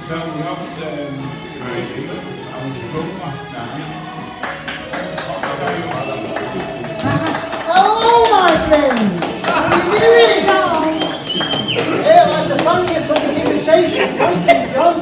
So we have Crazy, I was drunk last night. Hello, my friends! How are you doing? Hey, I'd like to thank you for this invitation. Thank you, John.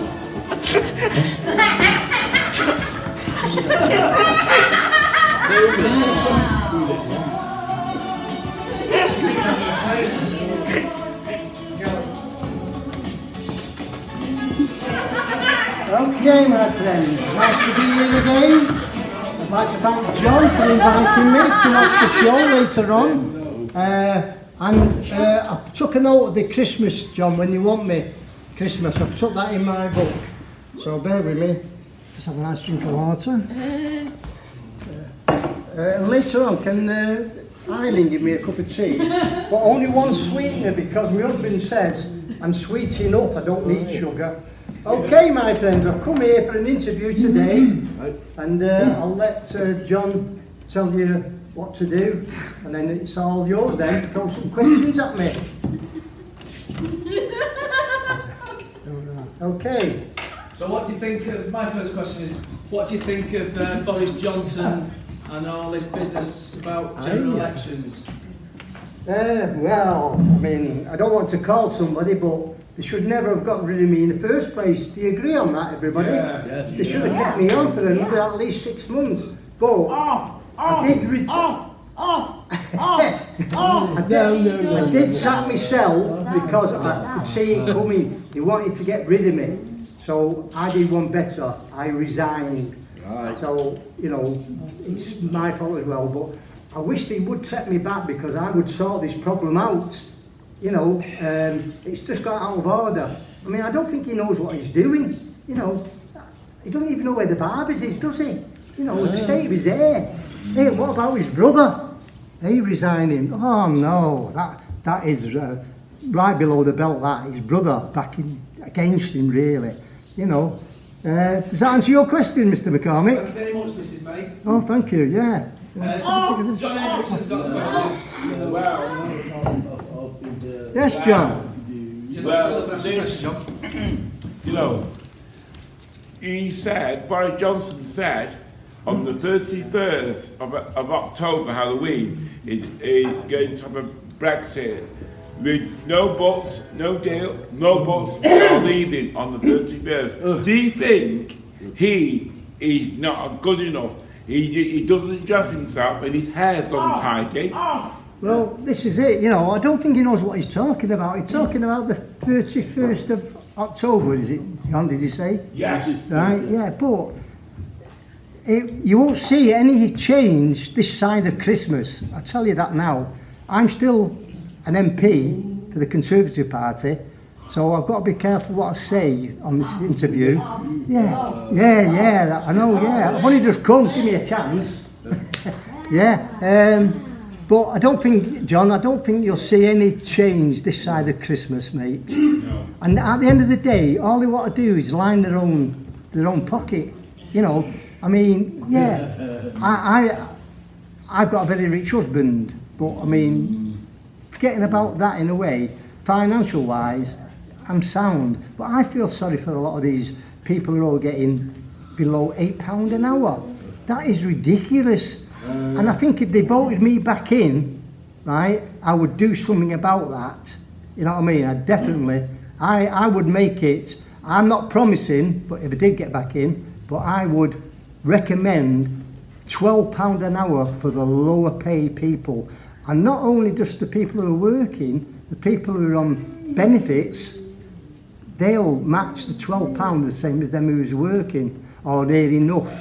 Okay, my friends, nice to be here again. I'd like to thank John for inviting me to watch the show later on. I took a note of the Christmas, John, when you want me, Christmas. I've took that in my book. So bear with me. Just have a nice drink of water. Later on, can Eileen give me a cup of tea? But only one sweetener, because my husband says I'm sweet enough, I don't need sugar. Okay, my friends, I've come here for an interview today, and I'll let John tell you what to do, and then it's all yours then to throw some questions at me. Okay. So what do you think of, my first question is, what do you think of Boris Johnson and all this business about general elections? Well, I mean, I don't want to call somebody, but they should never have got rid of me in the first place. Do you agree on that, everybody? Yeah. They should have kept me on for another at least 6 months. But I did sack myself because I could see it coming. They wanted to get rid of me. So I did one better. I resigned. Right. So, you know, it's my fault as well. But I wish they would set me back, because I would sort this problem out. You know, it's just got out of order. I mean, I don't think he knows what he's doing. You know, he doesn't even know where the barbers is, does he? You know, the state of his hair. Hey, what about his brother? He resigning. Oh no, that is right below the belt. That his brother backing against him, really. You know. Does that answer your question, Mr. McCormick? Thank you very much, Mrs. May. Oh, thank you. Yeah. John Hendrickson's got a question. Yes, John. Well, this, you know, Boris Johnson said on the 31st of October, Halloween, is going to have a Brexit with no buts, no deal, no buts, no leaving on the 31st. Do you think he is not good enough? He doesn't dress himself and his hair's untidy. Well, this is it, you know, I don't think he knows what he's talking about. He's talking about the 31st of October, is it, John, did you say? Yes. Right, yeah, but you won't see any change this side of Christmas. I tell you that now. I'm still an MP for the Conservative Party, so I've got to be careful what I say on this interview. Yeah, I know, yeah. I've only just come, give me a chance. Yeah, but I don't think, John, you'll see any change this side of Christmas, mate. No. And at the end of the day, all they want to do is line their own pocket. You know, I mean, yeah, I've got a very rich husband, but I mean, forgetting about that in a way, financial wise, I'm sound. But I feel sorry for a lot of these people who are getting below £8 an hour. That is ridiculous. And I think if they voted me back in, right, I would do something about that. You know what I mean? I would make it. I'm not promising, but if I did get back in, but I would recommend £12 an hour for the lower paid people. And not only just the people who are working, the people who are on benefits, they'll match the £12 the same as them who's working, or they're enough,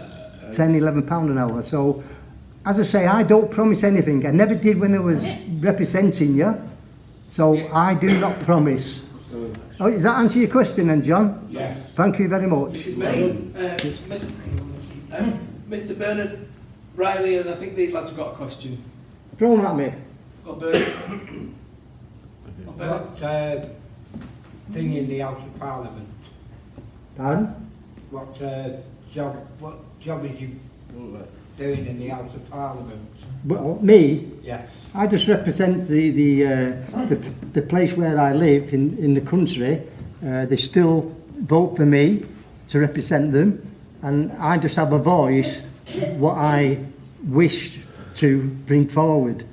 £10, £11 an hour. So, as I say, I don't promise anything. I never did when I was representing you. So I do not promise. Oh, does that answer your question then, John? Yes. Thank you very much. Mrs. May, Mr. Bernard Riley, and I think these lads have got a question. Throw them at me. Got Bernard. What thing in the House of Parliament? Pardon? What job is you doing in the House of Parliament? Well, me? Yes. I just represent the place where I live in the country. They still vote for me to represent them, and I just have a voice what I wish to bring forward.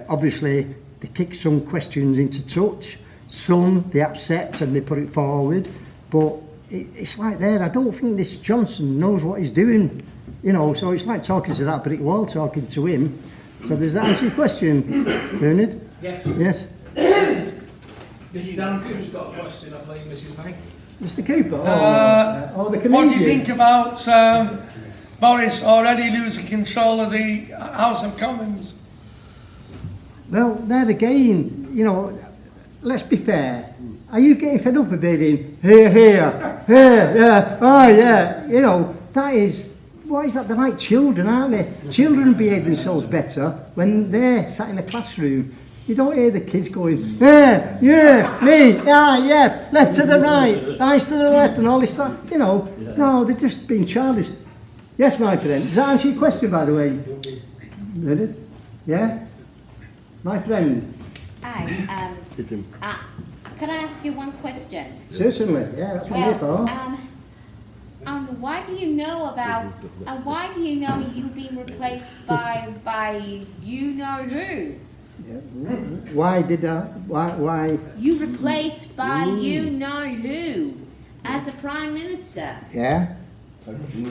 Obviously, they kick some questions into touch, some they accept and they put it forward, but it's like there, I don't think this Johnson knows what he's doing, you know, so it's like talking to that brick wall, talking to him. So does that answer your question, Bernard? Yeah. Yes. Mrs. Darren Cooper's got a question, I believe, Mrs. May. Mr. Cooper, or the comedian? What do you think about Boris already losing control of the House of Commons? Well, there again, you know, let's be fair. Are you getting fed up of hearing, here, yeah, oh yeah, you know, that is, what is that? They're like children, aren't they? Children behave themselves better when they're sat in a classroom. You don't hear the kids going, yeah, me, yeah, left to the right, right to the left, and all this stuff. You know, no, they're just being childish. Yes, my friend. Does that answer your question, by the way? Leonard? Yeah? My friend? Hi, can I ask you one question? Certainly, yeah, that's what I'm here for. Why do you know about, why do you know you've been replaced by you know who? Yeah. Why? You replaced by you know who as the Prime Minister. Yeah.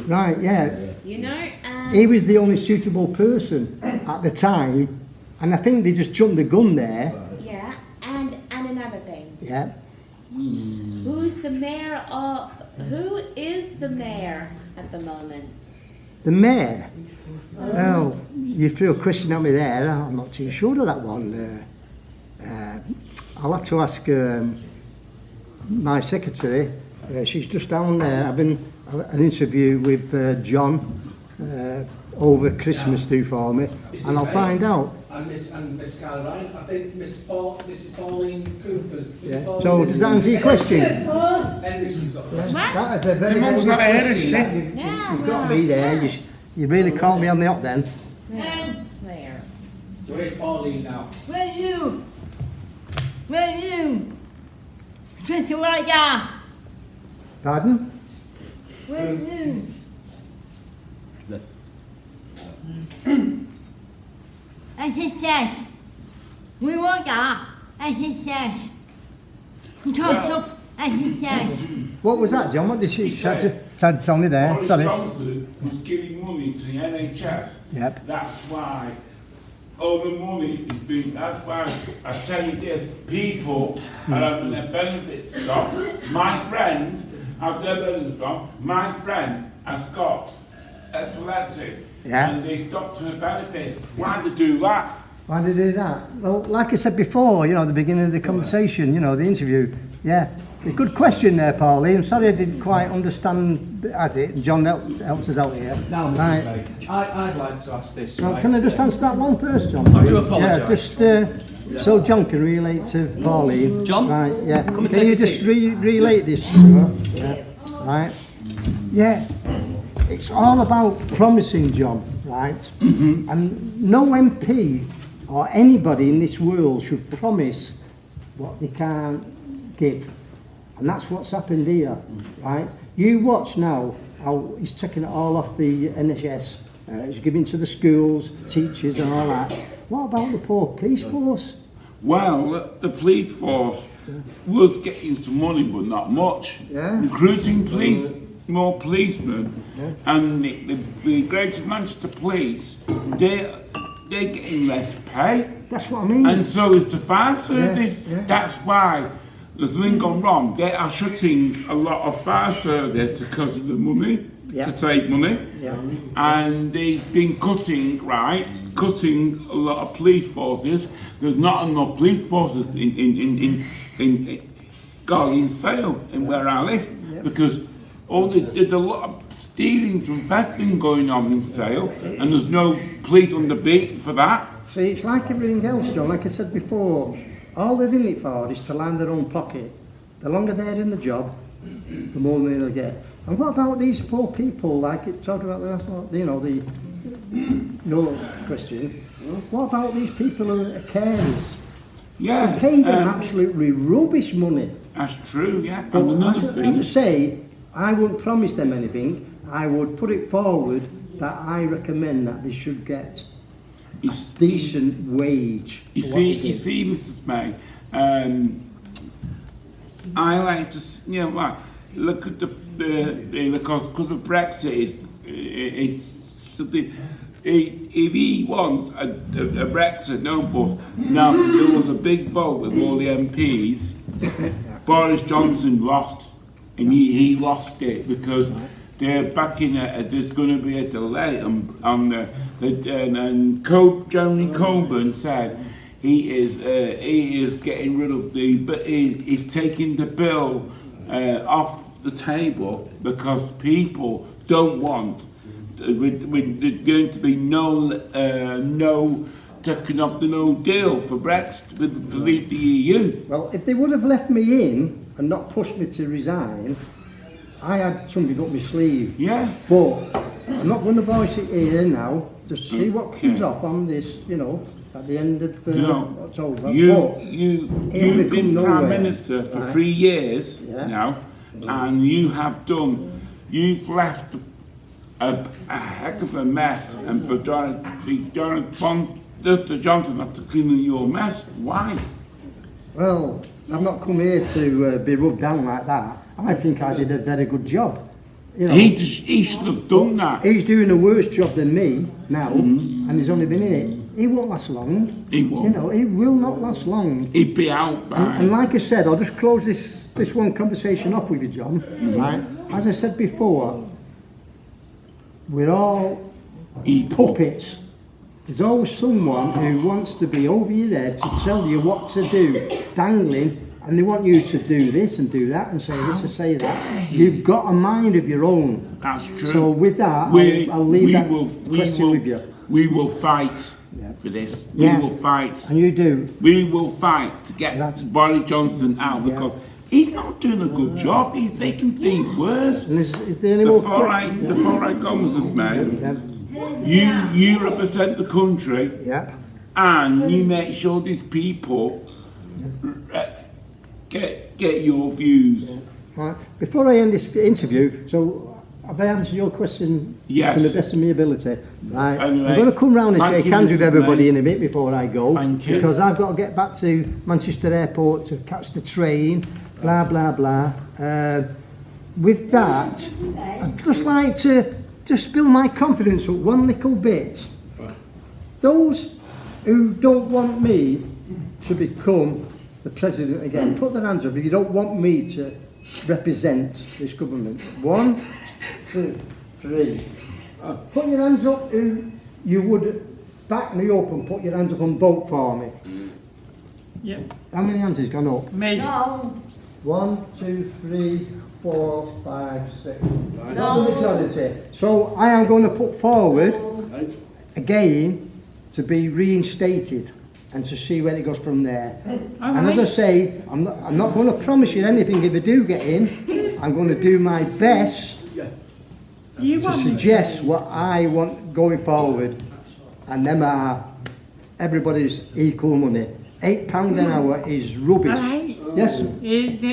Right, yeah. You know, He was the only suitable person at the time, and I think they just jumped the gun there. yeah, and another thing. Yeah. Who is the mayor at the moment? The mayor? Well, you threw a question at me there. I'm not too sure of that one. I'll have to ask my secretary. She's just down there having an interview with John over Christmas do for me, and I'll find out. And Miss Skylar Ryan, I think Mrs. Pauline Cooper's. Yeah. So does that answer your question? Henderson's got a question. That is a very, Your mum's very not good here, is question. she? You've got to be there. You really called me on the hop then. Where? Where's Pauline now? Where you? Just right there. Pardon? Where you? SSS. We want that. SSS. Top SSS. What was that, John? What did she try to tell me there? Boris Sorry. Johnson was giving money to the NHS. Yep. That's why all the money is being, that's why I tell you this, people are having their benefits stopped. My friend, I've their benefits stopped, my friend has got epilepsy. Yeah. And they stopped her benefits. Why did they do that? Why did they do that? Well, like I said before, you know, the beginning of the conversation, you know, the interview. Yeah. A good question there, Pauline. I'm sorry I didn't quite understand it. John helped us out here. Now, Mrs. Right. May, I'd like to ask this. Well, right? can I just answer that one first, John? I do please? apologise. Yeah, just so John can relate to Pauline. John? Right, yeah. Come and Can take you a just seat. relate this to her? Yeah. Right. Yeah. It's all about promising, John, right? And no MP or anybody in this world should promise what they can't give. And that's what's happened here, right? You watch now how he's taking it all off the NHS, he's giving to the schools, teachers and all that. What about the poor police force? Well, the police force was getting some money, but not much. Yeah. Recruiting more policemen, and the Greater Manchester Police, they're getting less pay, That's what I mean. and so is the fire service. yeah. That's why there's nothing gone wrong. They are shutting a lot of fire service because of the money, Yeah. to save money, Yeah. and they've been cutting a lot of police forces. There's not enough police forces in Sale, in where I live, because there's a lot of stealings and thefting going on in Sale, and there's no police on the beat for that. See, it's like everything else, John. Like I said before, all they're in it for is to line their own pocket. The longer they're in the job, the more money they'll get. And what about these poor people, like it talked about the national, you know, the no question. What about these people who are carers? Yeah. They pay them absolutely rubbish money. That's true, yeah. But And another as I thing, say, I wouldn't promise them anything. I would put it forward that I recommend that they should get a is- decent wage. you for what they do. see, Mrs. May, I like to, like, look at because of Brexit is something. If he wants a Brexit, no, but now there was a big vote with all the MPs. Boris Johnson lost, and he lost it because they're backing it. There's going to be a delay on the and Jeremy Corbyn said he is getting rid of but he's taking the bill off the table because people don't want. With going to be no taking off the no deal for Brexit to leave the EU. Well, if they would have left me in and not pushed me to resign, I had something up my sleeve. Yeah. But I'm not going to voice it here now. Just see what comes Okay. off on this, at the end of October. But You've become been nowhere. Prime Minister for Right. 3 years Yeah. now, and you've left a heck of a mess, and for Dr. Johnson not to clean your mess. Why? Well, I've not come here to be rubbed down like that. I think I did a very good job. He should have done that. He's doing a worse job than me now, and he's only been in it. He won't last long. He won't. He will not last long. He'd be out by. And like I said, I'll just close this one conversation off with you, John. Right? As I said before, we're all Equal. puppets. There's always someone who wants to be over your head to tell you what to do, dangling, and they want you to do this and do that and say this and say that. You've got a mind of your own. That's true. So with that, I'll leave that question with you. We will fight Yeah. for this. Yeah. We will fight. And you do. We will fight to get That's- Boris Johnson out Yeah. because he's not doing a good job. He's making things worse. And is there any more Before I go, Mrs. May, you represent the country Yeah. and you make sure these people get your views. Right. Before I end this interview, so have I answered your question Yes. to the best of my ability? Right. Anyway, I'm going to come round and thank shake you, hands with Mrs. everybody May. in a bit before I go. Thank you. Because I've got to get back to Manchester Airport to catch the train, blah, blah, blah. With that, I'd just like to just build my confidence up one little bit. Those who don't want me to become the president again, put their hands up if you don't want me to represent this government. 1, 2, 3. Put your hands up who you would back me up and put your hands up and vote for me. Yeah. How many hands has gone up? Me. No. 1, 2, 3, 4, 5, 6. That's the majority. So I am going to put forward again to be reinstated and to see where it goes from there. And as I say, I'm not going to promise you anything if I do get in. I'm going to do my best You to want me suggest what I want going forward, and them are everybody's equal money. £8 an hour is rubbish. Alright. Yes,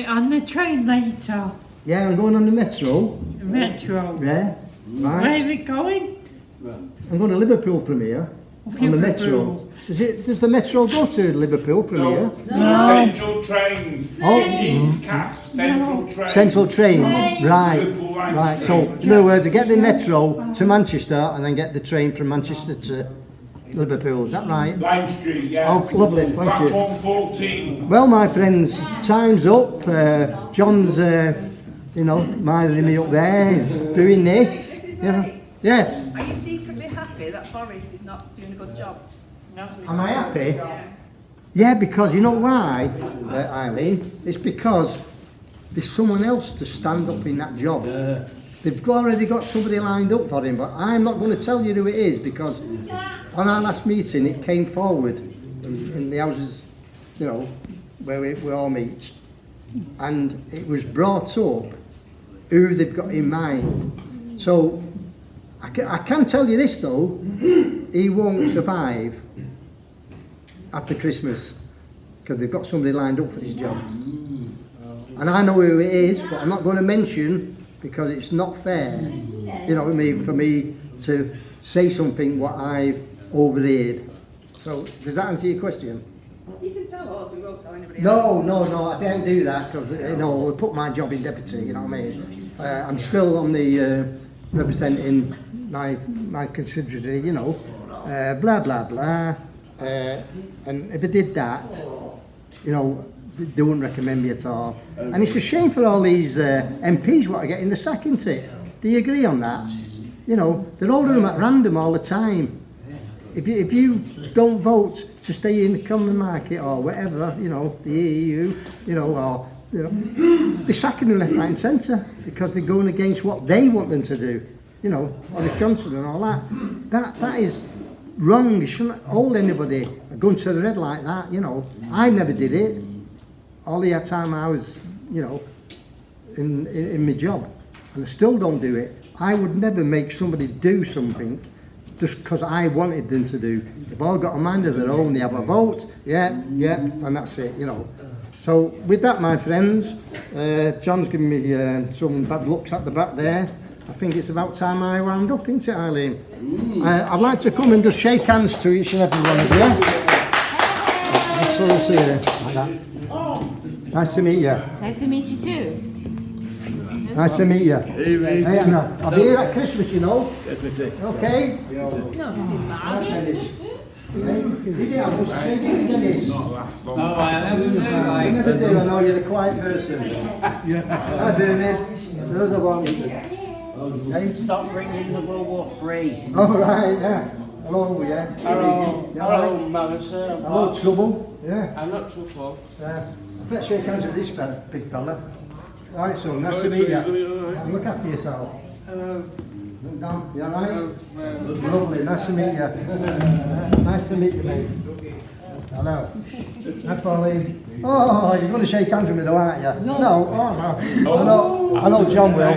On the train later. yeah, I'm going on the metro. Metro. Yeah, Where are right. we going? I'm going to Liverpool from here on the metro. Does the metro go to Liverpool from here? Central trains. Oh, Catch central trains. central trains. Right, Liverpool line right. So train. in other words, I get the metro to Manchester and then get the train from Manchester to Liverpool. Is that right? Line Street, yeah. Oh, lovely. Thank you. Platform 14. Well, my friends, time's up. John's, mithering me up there. He's doing this. Yes. Are you secretly happy that Boris is not doing a good job? No. Am I happy? Yeah, because you know why, Eileen? It's because there's someone else to stand up in that job. They've already got somebody lined up for him, but I'm not going to tell you who it is because on our last meeting it came forward in the houses, where we all meet, and it was brought up who they've got in mind. So I can tell you this though, he won't survive after Christmas because they've got somebody lined up for his job. and I know who it is, but I'm not going to mention because it's not fair, you know what I mean, for me to say something what I've overheard. So, does that answer your question? You can tell us, we won't tell anybody No, I don't do that because, you know, we'll put my job in jeopardy, you know what I mean? I'm still on the representing my constituency, you know, blah, blah, blah. And if I did that, you know, they wouldn't recommend me at all. And it's a shame for all these MPs what are getting the sack, isn't it? Do you agree on that? You know, they're holding them at random all the time. If you don't vote to stay in the common market or whatever, you know, the EU, you know, or, you know, they're sacking them left, right and centre because they're going against what they want them to do. You know, Boris Johnson and all that. That is wrong. You shouldn't hold anybody going to the red like that, you know. I never did it. All the time I was, you know, in my job. And I still don't do it. I would never make somebody do something just because I wanted them to do. They've all got a mind of their own. They have a vote. Yeah, and that's it, you know. So with that, my friends, John's giving me some bad looks at the back there. I think it's about time I wound up, isn't it, Eileen? I'd like to come and just shake hands to each and every one of you. That's all I see there, like that. Nice to meet you. Nice to meet you too. Nice to meet you. Hey, I'll be here at Christmas, you know. Okay? Dennis. Did you have to say, Dennis? No, I never do. I never do, I know you're a quiet person. Hi, Bernard. The other one. Hey? Stop ringing the World War III. Oh, right, yeah. Hello, yeah. Hello, Yeah, hello, right. Melissa. Hello, Trouble. Yeah. I'm not trouble. I better shake hands with this big fella. All right, so nice to meet you. Look after yourself. Hello. Look down. You all right? Lovely. Nice to meet you. Nice to meet you, mate. Hello. Hi, Pauline. Oh, you're going to shake hands with me, though, aren't you? No. Oh, no. I know John will.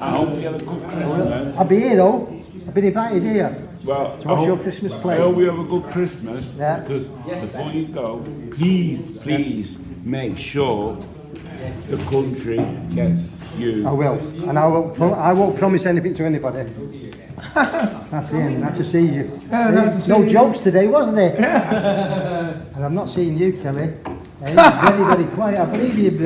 I hope you have a good Christmas. I'll be here, though. I've been invited here. Well, To watch your Christmas play. I hope you have a good Christmas. Yeah. Because before you go, please make sure the country gets you. I will. And I won't promise anything to anybody. That's it. Nice to see you. No jokes today, wasn't it? And I'm not seeing you, Kelly. Very, very quiet. I believe you've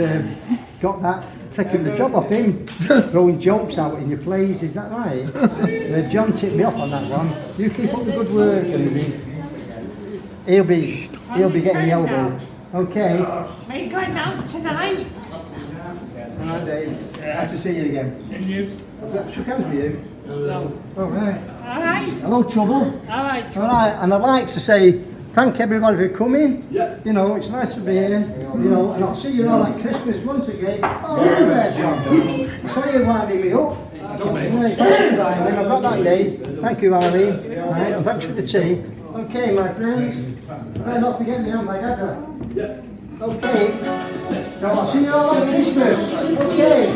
got that, taking the job off him, throwing jokes out in your plays. Is that right? John tipped me off on that one. You keep up the good work, and he'll be getting the elbow. Okay. We're going out tonight. All right, Dave. Nice to see you again. And you? Shook hands with you. No. All right. All right. Hello, Trouble. All right. All right, and I'd like to say thank everybody for coming. Yeah. You know, it's nice to be here. You know, and I'll see you all at Christmas once again. Oh, hello there, John. I saw you winding me up. Thank you, Eileen. I've got that day. Thank you, Eileen. All right, and thanks for the tea. Okay, my friends. Better not forget me on my dad. Yeah. Okay. So I'll see you all at Christmas. Okay.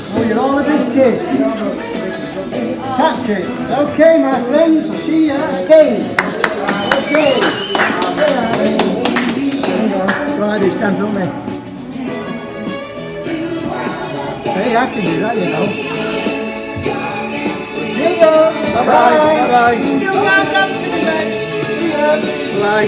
Oh, you're all a big kiss. Catch it. Okay, my friends, I'll see you again. Okay. Right, this stands on me. Hey, I can do that, you know. See you. Bye-bye. Bye-bye. Still round dance, Mr. Birch. Bye.